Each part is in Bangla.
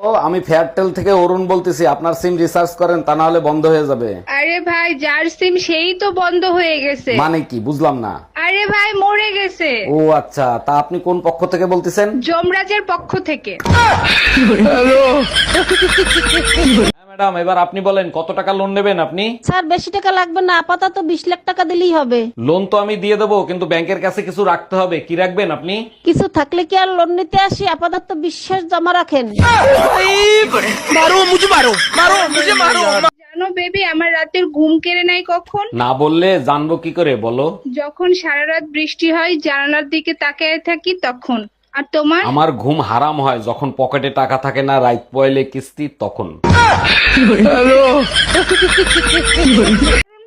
ও আমি ফেয়ারটেল থেকে অরুণ বলতেছি, আপনার সিম রিচার্জ করেন, তা না হলে বন্ধ হয়ে যাবে। আরে ভাই, যার সিম সেই তো বন্ধ হয়ে গেছে। মানে কি বুঝলাম না। আরে ভাই, মরে গেছে। ও আচ্ছা, তা আপনি কোন পক্ষ থেকে বলতেছেন? যমরাজের পক্ষ থেকে। ম্যাডাম, এবার আপনি বলেন কত টাকা লোন নেবেন আপনি? স্যার বেশি টাকা লাগবে না, আপাতত 20 লাখ টাকা দিলেই হবে। লোন তো আমি দিয়ে দেবো, কিন্তু ব্যাংকের কাছে কিছু রাখতে হবে। কি রাখবেন আপনি? কিছু থাকলে কি আর লোন নিতে আসি? আপাতত বিশ্বাস জমা রাখেন। জানো বেবি, আমার রাতের ঘুম কেড়ে নাই কখন? না বললে জানবো কি করে, বলো। যখন সারা রাত বৃষ্টি হয়, জানালার দিকে তাকিয়ে থাকি তখন। আর তোমার? আমার ঘুম হারাম হয় যখন পকেটে টাকা থাকে না, রাত পয়লে কিস্তি তখন।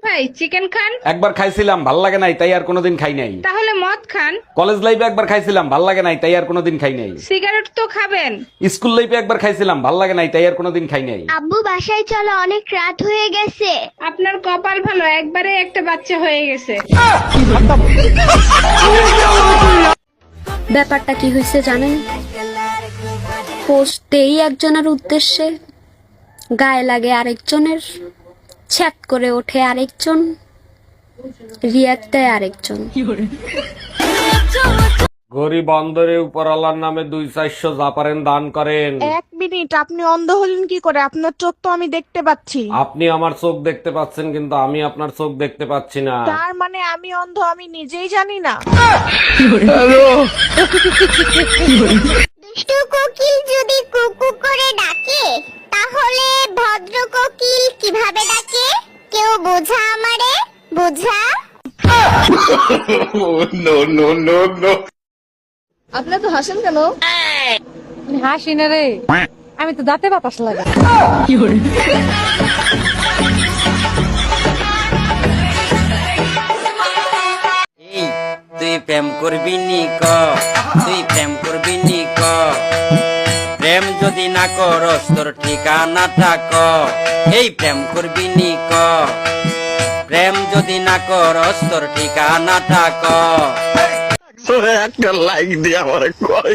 ভাই, চিকেন খান? একবার খাইছিলাম, ভাল লাগে নাই, তাই আর কোনোদিন খাই নাই। তাহলে মদ খান? কলেজ লাইফে একবার খাইছিলাম, ভাল লাগে নাই, তাই আর কোনোদিন খাই নাই। সিগারেট তো খাবেন? স্কুল লাইফে একবার খাইছিলাম, ভাল লাগে নাই, তাই আর কোনোদিন খাই নাই। আব্বু বাসায় চলো, অনেক রাত হয়ে গেছে। আপনার কপাল ভালো, একবারে একটা বাচ্চা হয়ে গেছে। ব্যাপারটা কি হয়েছে জানেন? পোস্ট দেই একজনের উদ্দেশ্যে, গায়ে লাগে আরেকজনের, চ্যাট করে ওঠে আরেকজন, রিয়াক্ট দেয় আরেকজন। গরিব অন্ধরে উপরওয়ালার নামে 200-400 যা পারেন দান করেন। 1 মিনিট, আপনি অন্ধ হলেন কি করে? আপনার চোখ তো আমি দেখতে পাচ্ছি। আপনি আমার চোখ দেখতে পাচ্ছেন, কিন্তু আমি আপনার চোখ দেখতে পাচ্ছি না। তার মানে আমি অন্ধ, আমি নিজেই জানি না। দুষ্টু কোকিল যদি কুকু করে ডাকে, তাহলে ভদ্র কোকিল কিভাবে ডাকে? কেউ বোঝা আমারে, বোঝা। আপনার তো হাসেন কেন? হাসি না রে, আমি তো দাঁতে বাতাস লাগে। এই তুই প্রেম করবি নি ক, তুই প্রেম করবি নি ক, প্রেম যদি না করস তোর ঠিকানাটা ক। এই প্রেম করবি নি ক, প্রেম যদি না করস তোর ঠিকানাটা ক। একটা লাইক দিয়ে আমার কয়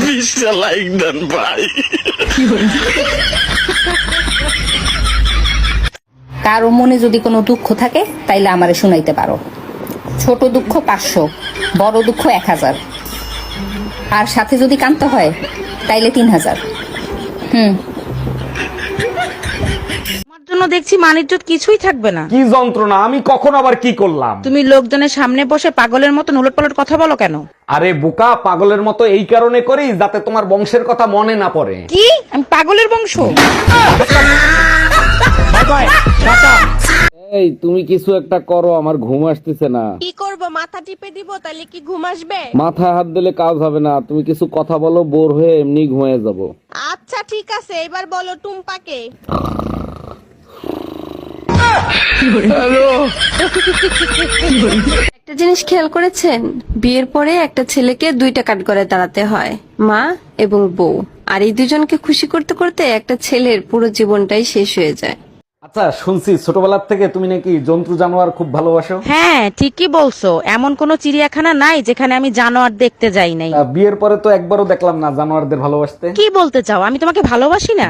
20টা লাইক দেন ভাই। কারো মনে যদি কোনো দুঃখ থাকে তাইলে আমারে শুনাইতে পারো। ছোট দুঃখ 500, বড় দুঃখ 1000, আর সাথে যদি কানতে হয় তাইলে 3000। আমার জন্য দেখছি মানিজ্জত কিছুই থাকবে না। কি যন্ত্রণা! আমি কখন আবার কি করলাম? তুমি লোকজনের সামনে বসে পাগলের মতো উলটপালট কথা বলো কেন? আরে বোকা, পাগলের মতো এই কারণে করি যাতে তোমার বংশের কথা মনে না পড়ে। কি? আমি পাগলের বংশ? এই তুমি কিছু একটা করো, আমার ঘুম আসতেছে না। কি করব? মাথা টিপে দিব, তাহলে কি ঘুম আসবে? মাথায় হাত দিলে কাজ হবে না, তুমি কিছু কথা বলো, বোর হয়ে এমনি ঘুমিয়ে যাব। আচ্ছা ঠিক আছে, এবার বলো টুম্পাকে। একটা জিনিস খেয়াল করেছেন? বিয়ের পরে একটা ছেলেকে 2টা কাঠগড়ে দাঁড়াতে হয়, মা এবং বউ। আর এই দুজনকে খুশি করতে করতে একটা ছেলের পুরো জীবনটাই শেষ হয়ে যায়। আচ্ছা, শুনছি ছোটবেলার থেকে তুমি নাকি জন্তু জানোয়ার খুব ভালোবাসো। হ্যাঁ ঠিকই বলছো, এমন কোন চিড়িয়াখানা নাই যেখানে আমি জানোয়ার দেখতে যাই নাই। বিয়ের পরে তো একবারও দেখলাম না জানোয়ারদের ভালোবাসতে। কি বলতে চাও? আমি তোমাকে ভালোবাসি না?